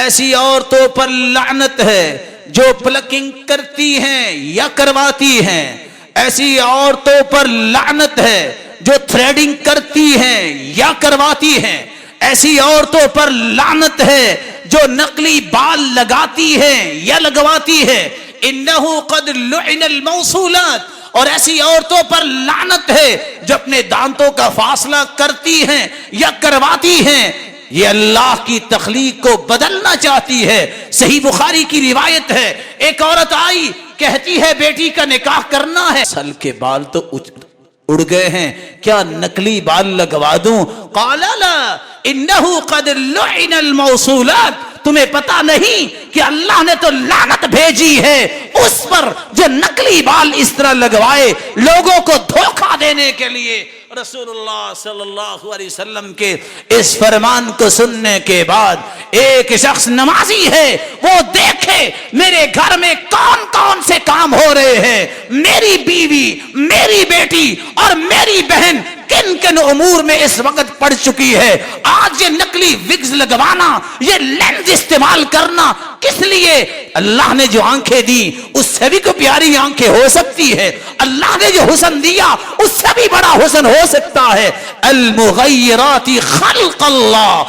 ایسی عورتوں پر لعنت ہے جو پلکنگ کرتی ہیں یا کرواتی ہیں، ایسی عورتوں پر لعنت ہے جو تھریڈنگ کرتی ہیں یا کرواتی ہیں، ایسی عورتوں پر لعنت ہے جو نقلی بال لگاتی ہیں یا لگواتی ہے، انہو قد لعن الموصولات، اور ایسی عورتوں پر لعنت ہے جو اپنے دانتوں کا فاصلہ کرتی ہیں یا کرواتی ہیں، یہ اللہ کی تخلیق کو بدلنا چاہتی ہے۔ صحیح بخاری کی روایت ہے، ایک عورت آئی کہتی ہے بیٹی کا نکاح کرنا ہے، سل کے بال تو اڑ گئے ہیں، کیا نقلی بال لگوا دوں؟ قال لا انہو قد لعن الموصولات، تمہیں پتا نہیں کہ اللہ نے تو لعنت بھیجی ہے اس پر جو نقلی بال اس طرح لگوائے لوگوں کو دھوکہ دینے کے لیے۔ رسول اللہ صلی اللہ علیہ وسلم کے اس فرمان کو سننے کے بعد ایک شخص نمازی ہے، وہ دیکھے میرے گھر میں کون کون سے کام ہو رہے ہیں، میری بیوی، میری بیٹی اور میری بہن کن کن امور میں اس وقت پڑ چکی ہے، آج یہ نقلی وگز لگوانا، یہ لینز استعمال کرنا کس لیے؟ اللہ نے جو آنکھیں دی اس سے بھی کوئی پیاری آنکھیں ہو سکتی ہے، اللہ نے جو حسن دیا اس سے بھی بڑا حسن ہو سکتا ہے۔ المغیرات خلق اللہ،